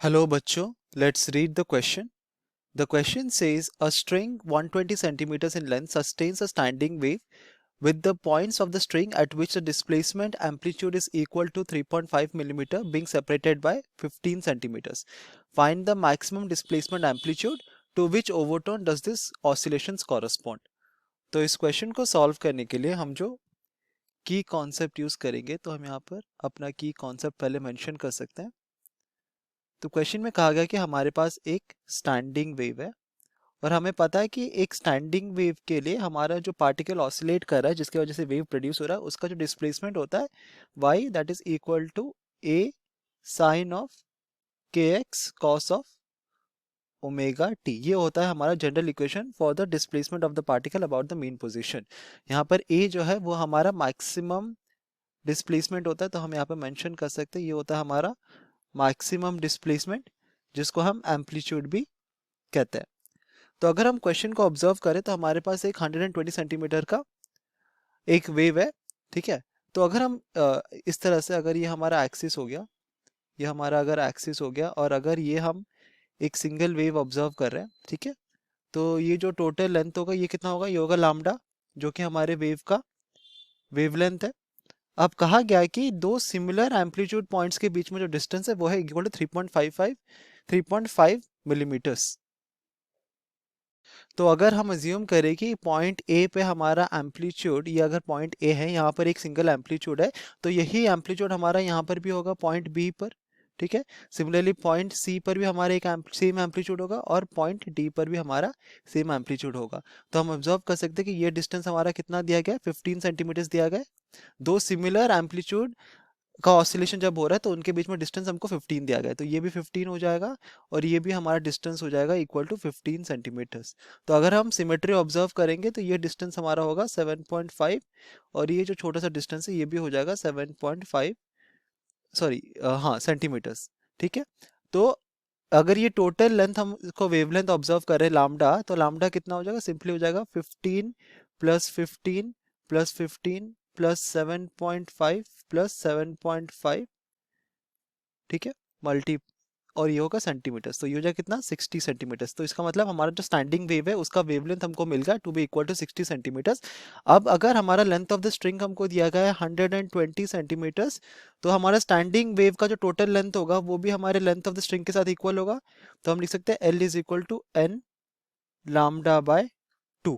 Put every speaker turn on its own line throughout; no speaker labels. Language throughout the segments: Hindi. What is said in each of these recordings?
Hello बच्चों, let's read the question. The question says a string 120 centimeters in length sustains a standing wave with the points of the string at which the displacement amplitude is equal to 3.5 millimeter being separated by 15 centimeters. Find the maximum displacement amplitude to which overtone does this oscillations correspond. तो इस क्वेश्चन को सॉल्व करने के लिए हम जो की कॉन्सेप्ट यूज करेंगे तो हम यहाँ पर अपना की कॉन्सेप्ट पहले मेंशन कर सकते हैं। तो क्वेश्चन में कहा गया कि हमारे पास एक स्टैंडिंग वेव है और हमें पता है कि एक स्टैंडिंग वेव के लिए हमारा जो पार्टिकल ऑसिलेट कर रहा है जिसकी वजह से वेव प्रोड्यूस हो रहा है उसका जो डिस्प्लेसमेंट होता है y that is equal to a sine of kx cos of omega t. ये होता है हमारा general equation for the displacement of the particle about the mean position. यहाँ पर a जो है वो हमारा मैक्सिमम डिस्प्लेसमेंट होता है, तो हम यहाँ पे मेंशन कर सकते हैं ये होता है हमारा मैक्सिमम डिस्प्लेसमेंट जिसको हम एम्पलीट्यूड भी कहते हैं। तो अगर हम क्वेश्चन को ऑब्जर्व करें तो हमारे पास एक 120 सेंटीमीटर का एक वेव है, ठीक है। तो अगर हम इस तरह से अगर ये हमारा एक्सिस हो गया, ये हमारा अगर एक्सिस हो गया और अगर ये हम एक सिंगल वेव ऑब्जर्व कर रहे हैं, ठीक है, तो ये जो टोटल लेंथ होगा ये कितना होगा, ये होगा लैम्डा जो कि हमारे वेव का वेवलेंथ है। अब कहा गया है कि दो सिमिलर एम्पलीट्यूड पॉइंट्स के बीच में जो डिस्टेंस है वो है इक्वल टू 3.5 मिलीमीटर्स। तो अगर हम अज्यूम करें कि पॉइंट ए पे हमारा एम्पलीट्यूड, ये अगर पॉइंट ए है, यहाँ पर एक सिंगल एम्पलीट्यूड है, तो यही एम्पलीट्यूड हमारा यहाँ पर भी होगा पॉइंट बी पर, ठीक है। सिमिलरली पॉइंट सी पर भी हमारा एक सेम एम्पलीट्यूड होगा और पॉइंट डी पर भी हमारा सेम एम्पलीट्यूड होगा। तो हम ऑब्जर्व कर सकते हैं कि ये डिस्टेंस हमारा कितना दिया गया है, 15 सेंटीमीटर दिया गया है। दो सिमिलर एम्पलीट्यूड का ऑसिलेशन जब हो रहा है तो उनके बीच में डिस्टेंस हमको 15 दिया गया है, तो ये भी 15 हो जाएगा और ये भी हमारा डिस्टेंस हो जाएगा इक्वल टू 15 सेंटीमीटर्स। तो अगर हम सिमेट्री ऑब्जर्व करेंगे तो ये डिस्टेंस हमारा होगा 7.5 और ये जो छोटा सा डिस्टेंस है ये भी हो जाएगा 7.5, सॉरी हाँ, सेंटीमीटर्स, ठीक है। तो अगर ये टोटल लेंथ हम इसको वेवलेंथ ऑब्जर्व करें लाम्डा, तो लाम्डा कितना हो जाएगा, सिंपली हो जाएगा 15 प्लस 15 प्लस 15 प्लस 7.5 प्लस 7.5, ठीक है, मल्टी, और ये होगा सेंटीमीटर्स, तो ये हो जाएगा कितना, 60 सेंटीमीटर्स। तो इसका मतलब हमारा जो स्टैंडिंग वेव है उसका वेवलेंथ हमको मिल गया to be equal to 60 centimetres. अब अगर हमारा लेंथ ऑफ द स्ट्रिंग हमको दिया गया है 120 सेंटीमीटर्स, तो हमारा स्टैंडिंग वेव का जो टोटल लेंथ होगा वो भी हमारे लेंथ ऑफ द स्ट्रिंग के साथ इक्वल होगा। तो हम लिख सकते हैं l is equal to n lambda by 2।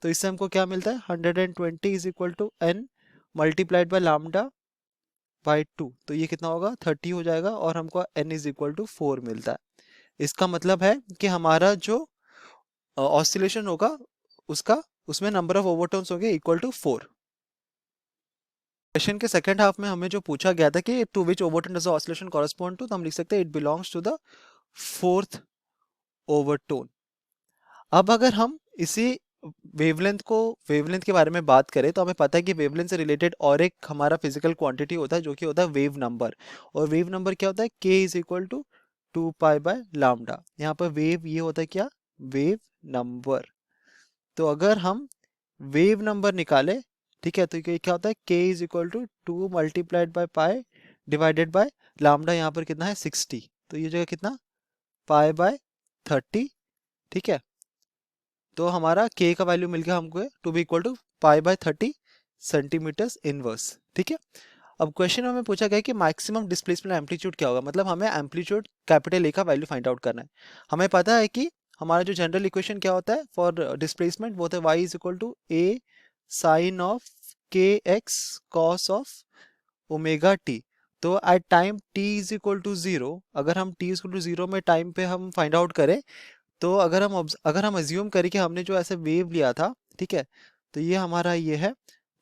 तो इससे हमको क्या मिलता है, 120 is equal to n multiplied by lambda by 2, तो ये कितना होगा, 30 हो जाएगा और हमको n इज इक्वल टू 4 मिलता है। इसका मतलब है कि हमारा जो ऑसिलेशन होगा उसका, उसमें नंबर ऑफ ओवरटोन्स होंगे इक्वल टू 4। क्वेश्चन के सेकंड हाफ में हमें जो पूछा गया था कि to which overtone does the oscillation correspond to, तो हम लिख सकते हैं it belongs to the fourth overtone. अब अगर हम इसी वेवलेंथ के बारे में बात करें तो हमें पता है कि वेवलेंथ से रिलेटेड और एक हमारा फिजिकल क्वांटिटी होता है जो कि होता है वेव नंबर। और वेव नंबर क्या होता है, k is equal to 2 pi by lambda. यहाँ पर वेव ये होता है क्या, वेव नंबर। तो अगर हम वेव नंबर निकाले, ठीक है, तो ये क्या होता है, k is equal to 2 multiplied by pi divided by lambda, यहाँ पर कितना है 60, तो ये जगह कितना, पाई बाय 30, ठीक है। तो हमारा k का वैल्यू मिल गया हमको to be equal to pi by 30 centimetres inverse, ठीक है। अब क्वेश्चन में हमें पूछा गया कि मैक्सिमम डिस्प्लेसमेंट एम्पलीट्यूड क्या होगा, मतलब हमें एम्पलीट्यूड कैपिटल ए का वैल्यू फाइंड आउट करना है। हमें पता है कि हमारा जो जनरल इक्वेशन क्या होता है फॉर डिस्प्लेसमेंट, वो होता है y is equal to A sine of k x cos of omega t. तो at time t is equal to 0, अगर हम t इज इक्वल टू 0 में टाइम पे हम फाइंड आउट करें, तो अगर हम अज्यूम करें कि हमने जो ऐसे वेव लिया था, ठीक है, तो ये हमारा ये है,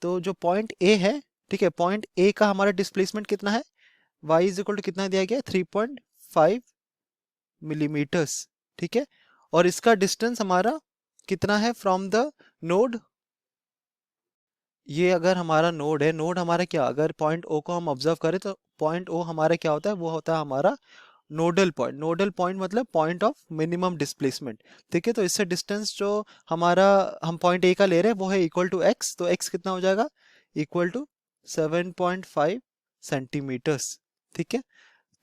तो जो पॉइंट ए है, ठीक है, पॉइंट ए का हमारा डिस्प्लेसमेंट कितना है, y इज इक्वल टू कितना दिया गया है, 3.5 मिलीमीटर्स, ठीक है। और इसका डिस्टेंस हमारा कितना है फ्रॉम द नोड, ये अगर हमारा नोड है, नोड हमारा क्या, अगर पॉइंट ओ को हम ऑब्जर्व करें तो पॉइंट ओ हमारा क्या होता है, वो होता है हमारा नोडल पॉइंट। नोडल पॉइंट मतलब पॉइंट ऑफ मिनिमम डिस्प्लेसमेंट, ठीक है। तो इससे डिस्टेंस जो हमारा हम पॉइंट ए का ले रहे हैं वो है इक्वल टू एक्स, तो एक्स कितना हो जाएगा, इक्वल टू 7.5 सेंटीमीटर्स, ठीक है।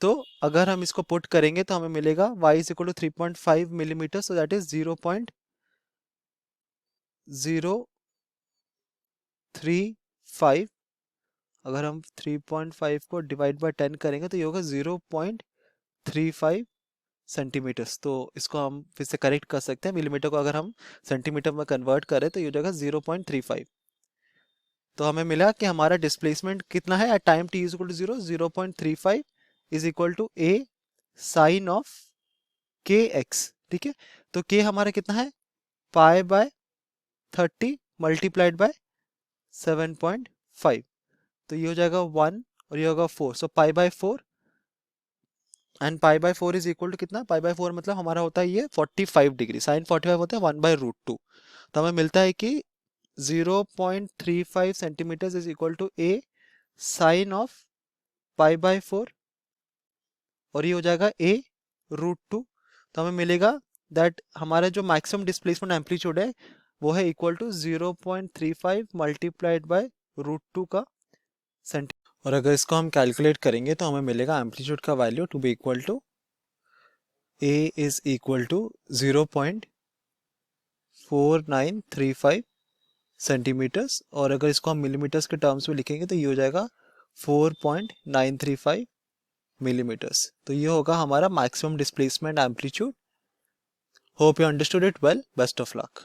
तो अगर हम इसको पुट करेंगे तो हमें मिलेगा y is equal to 3.5 millimetre, so that is 0.035। अगर हम 3.5 को डिवाइड बाय 10 करेंगे तो ये होगा 0.35 सेंटीमीटर्स। तो इसको हम फिर से करेक्ट कर सकते हैं, मिलीमीटर को अगर हम सेंटीमीटर में कन्वर्ट करें तो ये हो जाएगा 0.35। तो हमें मिला कि हमारा डिस्प्लेसमेंट कितना है at time t is equal to 0.35 is equal to a sine of kx। ठीक है, तो k हमारा कितना है, पाई बाय 30 मल्टीप्लाइड बाय 7.5। तो ये हो जाएगा 1 और ये होगा 4, so pi by 4 and pi by 4 is equal to कितना, पाई बाय 4 मतलब हमारा होता है ये 45 डिग्री, साइन 45 होता है 1/√2। तो हमें मिलता है कि 0.35 centimetre is equal to a sine of pi by 4 और ये हो जाएगा a√2। तो हमें मिलेगा दैट हमारा जो मैक्सिमम डिस्प्लेसमेंट एम्पलीट्यूड है वो है इक्वल टू 0.35 मल्टीप्लाइड बाय √2 का सेंटी। और अगर इसको हम कैलकुलेट करेंगे तो हमें मिलेगा एम्पलीट्यूड का value to be equal to a is equal to 0.4935 centimetres, और अगर इसको हम मिलीमीटर्स के टर्म्स में लिखेंगे तो ये हो जाएगा 4.935 मिलीमीटर्स। तो ये होगा हमारा maximum displacement amplitude. Hope you understood it well, best of luck.